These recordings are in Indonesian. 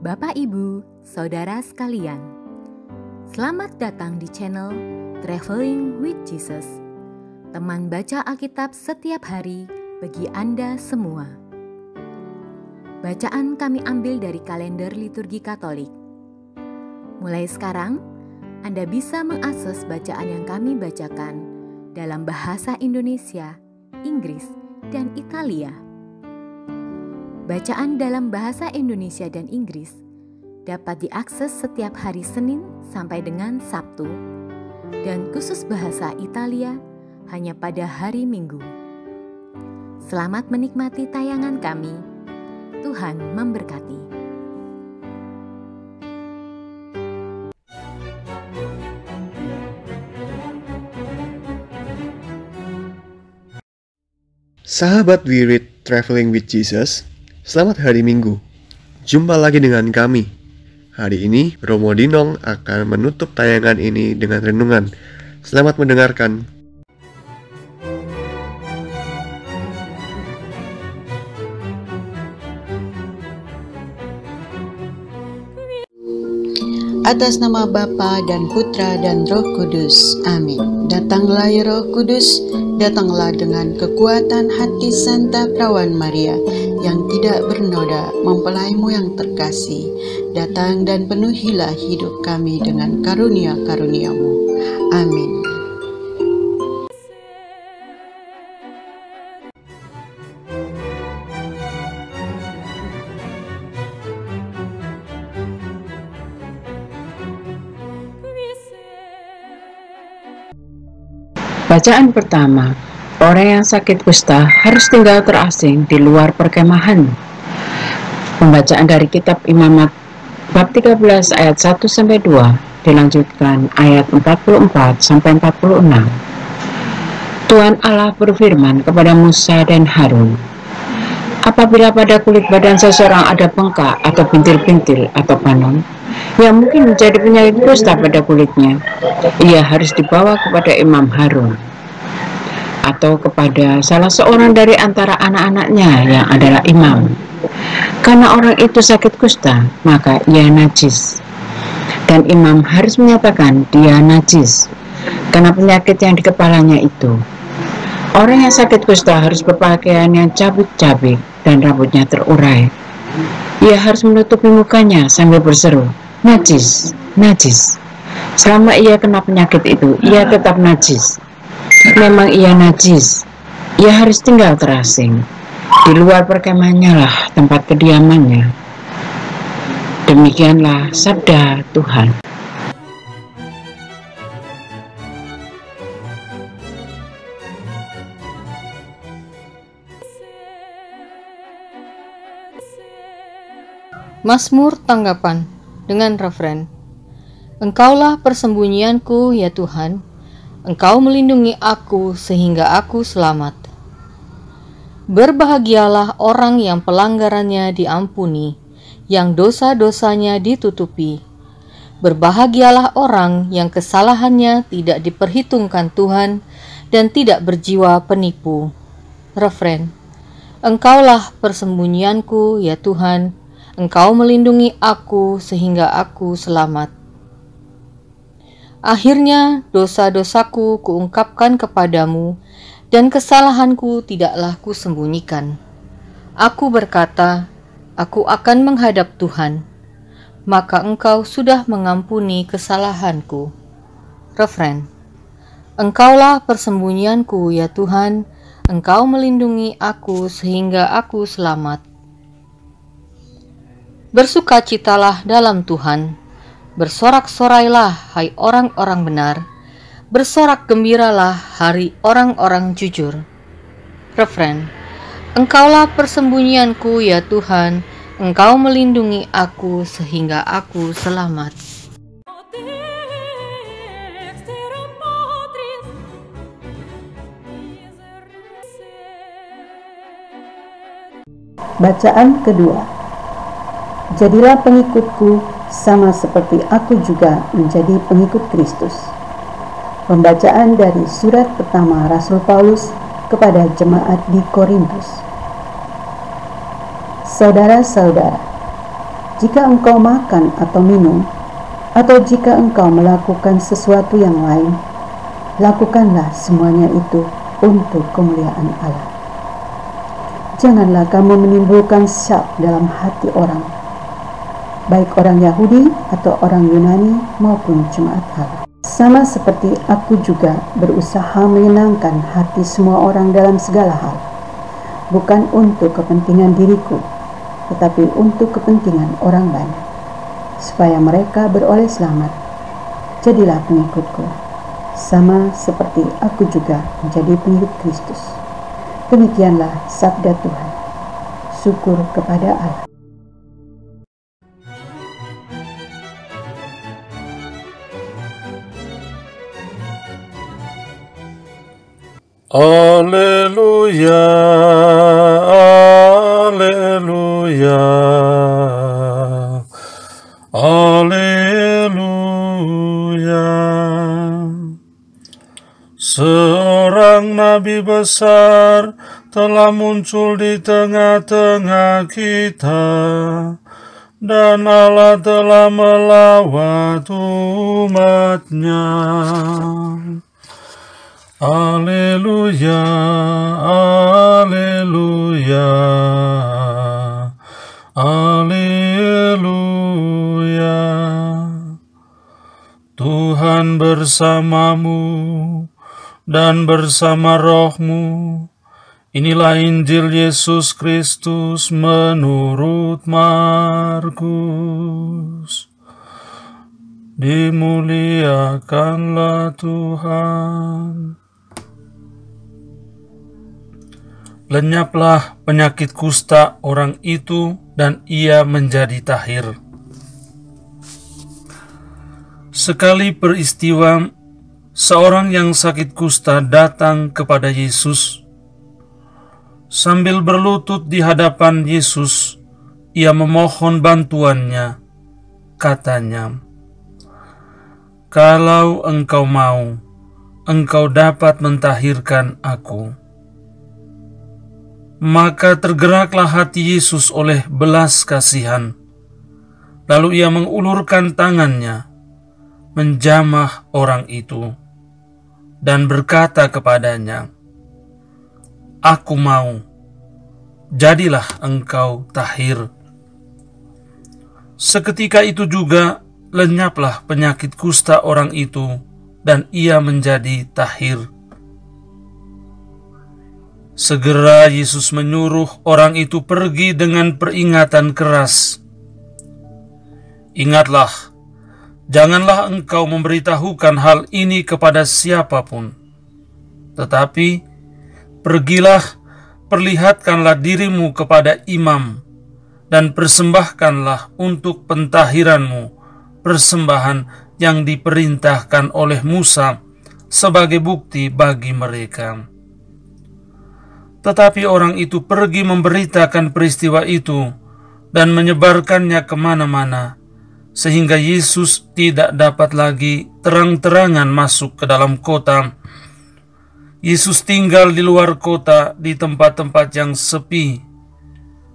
Bapak, Ibu, Saudara sekalian, selamat datang di channel Traveling with Jesus, teman baca Alkitab setiap hari bagi Anda semua. Bacaan kami ambil dari kalender liturgi Katolik. Mulai sekarang, Anda bisa mengakses bacaan yang kami bacakan dalam bahasa Indonesia, Inggris, dan Italia. Bacaan dalam bahasa Indonesia dan Inggris dapat diakses setiap hari Senin sampai dengan Sabtu, dan khusus bahasa Italia hanya pada hari Minggu. Selamat menikmati tayangan kami. Tuhan memberkati. Sahabat We Read Traveling with Jesus, selamat hari Minggu. Jumpa lagi dengan kami. Hari ini Romo Dinong akan menutup tayangan ini dengan renungan. Selamat mendengarkan. Atas nama Bapa dan Putra dan Roh Kudus. Amin. Datanglah ya Roh Kudus, datanglah dengan kekuatan hati Santa Perawan Maria yang tidak bernoda, mempelaimu yang terkasih. Datang dan penuhilah hidup kami dengan karunia-karuniamu. Amin. Bacaan pertama, orang yang sakit kusta harus tinggal terasing di luar perkemahan. Pembacaan dari kitab Imamat bab 13 ayat 1-2 dilanjutkan ayat 44-46. Tuhan Allah berfirman kepada Musa dan Harun, apabila pada kulit badan seseorang ada bengkak atau bintil-bintil atau panon yang mungkin menjadi penyakit kusta pada kulitnya, ia harus dibawa kepada Imam Harun atau kepada salah seorang dari antara anak-anaknya yang adalah imam. Karena orang itu sakit kusta, maka ia najis, dan imam harus menyatakan dia najis karena penyakit yang di kepalanya itu. Orang yang sakit kusta harus berpakaian yang cabik-cabik dan rambutnya terurai. Ia harus menutupi mukanya sambil berseru, najis, najis. Selama ia kena penyakit itu, ia tetap najis. Memang ia najis, ia harus tinggal terasing. Di luar perkemahannya lah tempat kediamannya. Demikianlah sabda Tuhan. Mazmur tanggapan dengan referen, Engkaulah persembunyianku ya Tuhan, Engkau melindungi aku sehingga aku selamat. Berbahagialah orang yang pelanggarannya diampuni, yang dosa-dosanya ditutupi. Berbahagialah orang yang kesalahannya tidak diperhitungkan Tuhan dan tidak berjiwa penipu. Referen, Engkaulah persembunyianku ya Tuhan, Engkau melindungi aku sehingga aku selamat. Akhirnya dosa-dosaku kuungkapkan kepadamu, dan kesalahanku tidaklah kusembunyikan. Aku berkata, aku akan menghadap Tuhan, maka Engkau sudah mengampuni kesalahanku. Referen, Engkaulah persembunyianku ya Tuhan, Engkau melindungi aku sehingga aku selamat. Bersukacitalah dalam Tuhan, bersorak-sorailah hai orang-orang benar, bersorak gembiralah hari orang-orang jujur. Referen, Engkaulah persembunyianku ya Tuhan, Engkau melindungi aku sehingga aku selamat. Bacaan kedua. Jadilah pengikutku sama seperti aku juga menjadi pengikut Kristus. Pembacaan dari surat pertama Rasul Paulus kepada jemaat di Korintus. Saudara-saudara, jika engkau makan atau minum, atau jika engkau melakukan sesuatu yang lain, lakukanlah semuanya itu untuk kemuliaan Allah. Janganlah kamu menimbulkan syak dalam hati orang, baik orang Yahudi atau orang Yunani maupun jemaat Allah. Sama seperti aku juga berusaha menyenangkan hati semua orang dalam segala hal, bukan untuk kepentingan diriku, tetapi untuk kepentingan orang banyak, supaya mereka beroleh selamat. Jadilah pengikutku, sama seperti aku juga menjadi pengikut Kristus. Demikianlah sabda Tuhan. Syukur kepada Allah. Alleluia, alleluia, alleluia. Seorang nabi besar telah muncul di tengah-tengah kita, dan Allah telah melawat umat-Nya. Alleluia, alleluia, alleluia. Tuhan bersamamu dan bersama rohmu. Inilah Injil Yesus Kristus menurut Markus. Dimuliakanlah Tuhan. Lenyaplah penyakit kusta orang itu dan ia menjadi tahir. Sekali peristiwa, seorang yang sakit kusta datang kepada Yesus. Sambil berlutut di hadapan Yesus, ia memohon bantuannya. Katanya, "Kalau engkau mau, engkau dapat mentahirkan aku." Maka tergeraklah hati Yesus oleh belas kasihan. Lalu ia mengulurkan tangannya, menjamah orang itu, dan berkata kepadanya, "Aku mau, jadilah engkau tahir." Seketika itu juga lenyaplah penyakit kusta orang itu, dan ia menjadi tahir. Segera Yesus menyuruh orang itu pergi dengan peringatan keras. "Ingatlah, janganlah engkau memberitahukan hal ini kepada siapapun. Tetapi pergilah, perlihatkanlah dirimu kepada imam, dan persembahkanlah untuk pentahiranmu persembahan yang diperintahkan oleh Musa sebagai bukti bagi mereka." Tetapi orang itu pergi memberitakan peristiwa itu dan menyebarkannya kemana-mana, sehingga Yesus tidak dapat lagi terang-terangan masuk ke dalam kota. Yesus tinggal di luar kota di tempat-tempat yang sepi,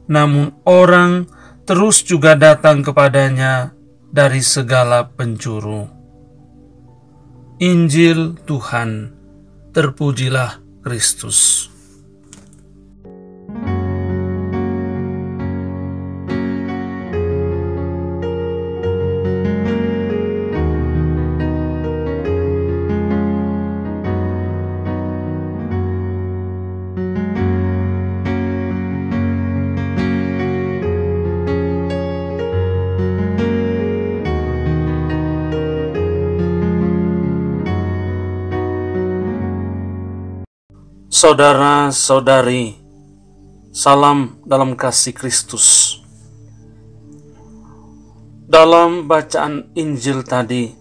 namun orang terus juga datang kepadanya dari segala penjuru. Injil Tuhan, terpujilah Kristus. Saudara-saudari, salam dalam kasih Kristus. Dalam bacaan Injil tadi,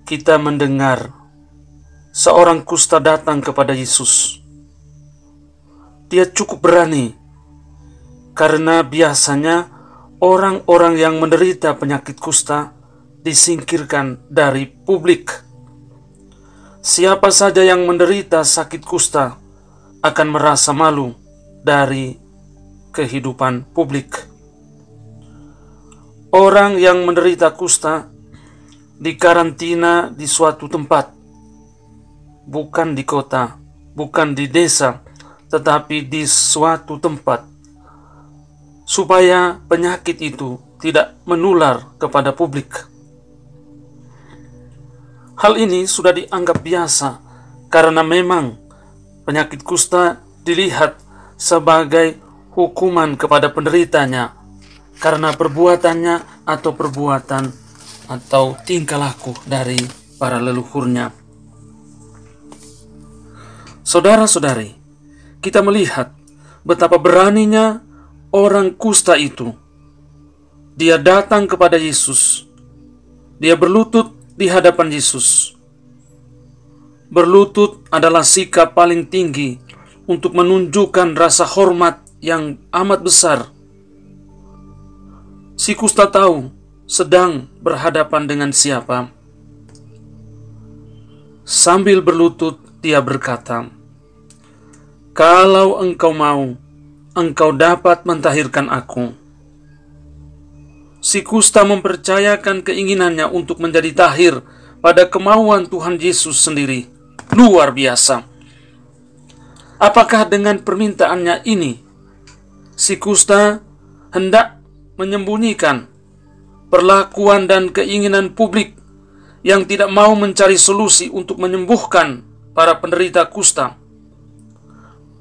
kita mendengar seorang kusta datang kepada Yesus. Dia cukup berani, karena biasanya orang-orang yang menderita penyakit kusta disingkirkan dari publik. Siapa saja yang menderita sakit kusta akan merasa malu dari kehidupan publik. orang yang menderita kusta dikarantina di suatu tempat, bukan di kota, bukan di desa, tetapi di suatu tempat, supaya penyakit itu tidak menular kepada publik. Hal ini sudah dianggap biasa karena memang penyakit kusta dilihat sebagai hukuman kepada penderitanya karena perbuatannya atau perbuatan atau tingkah laku dari para leluhurnya. Saudara-saudari, kita melihat betapa beraninya orang kusta itu. Dia datang kepada Yesus. Dia berlutut di hadapan Yesus. Berlutut adalah sikap paling tinggi untuk menunjukkan rasa hormat yang amat besar. Si kusta tahu sedang berhadapan dengan siapa. Sambil berlutut, dia berkata, "Kalau engkau mau, engkau dapat mentahirkan aku." Si kusta mempercayakan keinginannya untuk menjadi tahir pada kemauan Tuhan Yesus sendiri. Luar biasa. Apakah dengan permintaannya ini, si kusta hendak menyembunyikan perlakuan dan keinginan publik yang tidak mau mencari solusi untuk menyembuhkan para penderita kusta,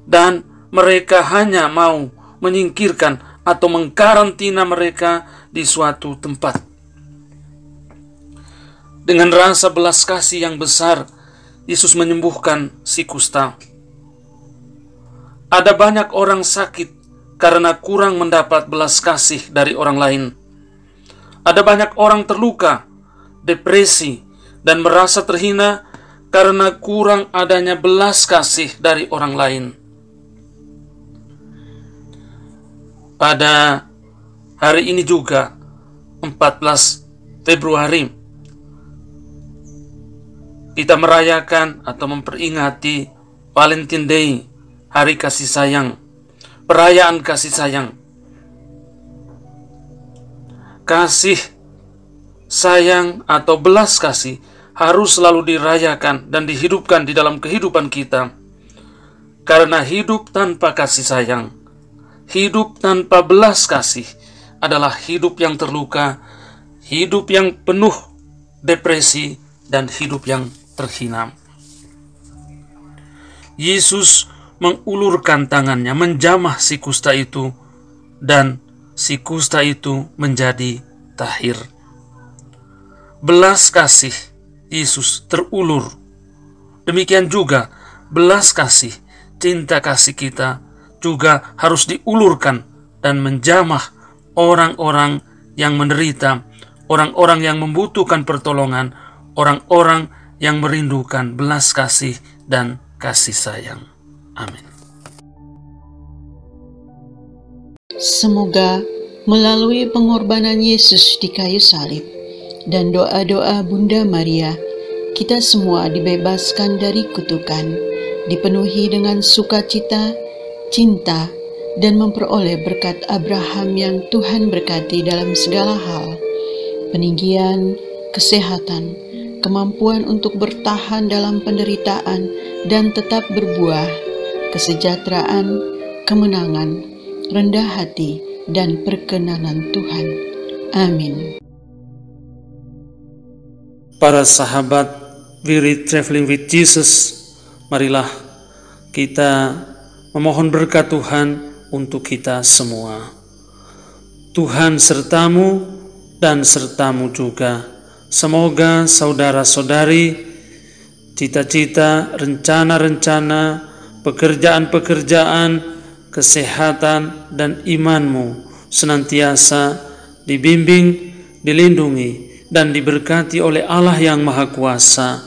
dan mereka hanya mau menyingkirkan atau mengkarantina mereka di suatu tempat? Dengan rasa belas kasih yang besar, Yesus menyembuhkan si kusta. Ada banyak orang sakit karena kurang mendapat belas kasih dari orang lain. Ada banyak orang terluka, depresi, dan merasa terhina karena kurang adanya belas kasih dari orang lain. Pada hari ini juga, 14 Februari, kita merayakan atau memperingati Valentine Day, Hari Kasih Sayang, perayaan kasih sayang. Kasih sayang atau belas kasih harus selalu dirayakan dan dihidupkan di dalam kehidupan kita. Karena hidup tanpa kasih sayang, hidup tanpa belas kasih adalah hidup yang terluka, hidup yang penuh depresi, dan hidup yang terhina. Yesus mengulurkan tangannya, menjamah si kusta itu, dan si kusta itu menjadi tahir. Belas kasih Yesus terulur. Demikian juga belas kasih, cinta kasih kita juga harus diulurkan dan menjamah orang-orang yang menderita, orang-orang yang membutuhkan pertolongan, orang-orang yang merindukan belas kasih dan kasih sayang. Amin. Semoga melalui pengorbanan Yesus di kayu salib dan doa-doa Bunda Maria, kita semua dibebaskan dari kutukan, dipenuhi dengan sukacita, cinta, dan memperoleh berkat Abraham yang Tuhan berkati dalam segala hal, peninggian, kesehatan, kemampuan untuk bertahan dalam penderitaan dan tetap berbuah, kesejahteraan, kemenangan, rendah hati, dan perkenanan Tuhan. Amin. Para sahabat We Read Traveling with Jesus, marilah kita memohon berkat Tuhan untuk kita semua. Tuhan sertamu dan sertamu juga. Semoga saudara-saudari, cita-cita, rencana-rencana, pekerjaan-pekerjaan, kesehatan, dan imanmu senantiasa dibimbing, dilindungi, dan diberkati oleh Allah yang Maha Kuasa,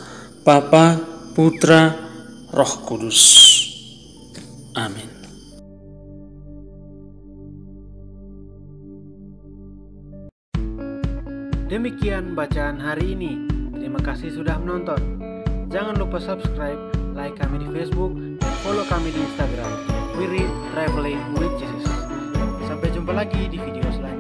Bapa, Putra, Roh Kudus. Amin. Demikian bacaan hari ini. Terima kasih sudah menonton. Jangan lupa subscribe, like kami di Facebook, dan follow kami di Instagram. We Read Traveling with Jesus. Sampai jumpa lagi di video selanjutnya.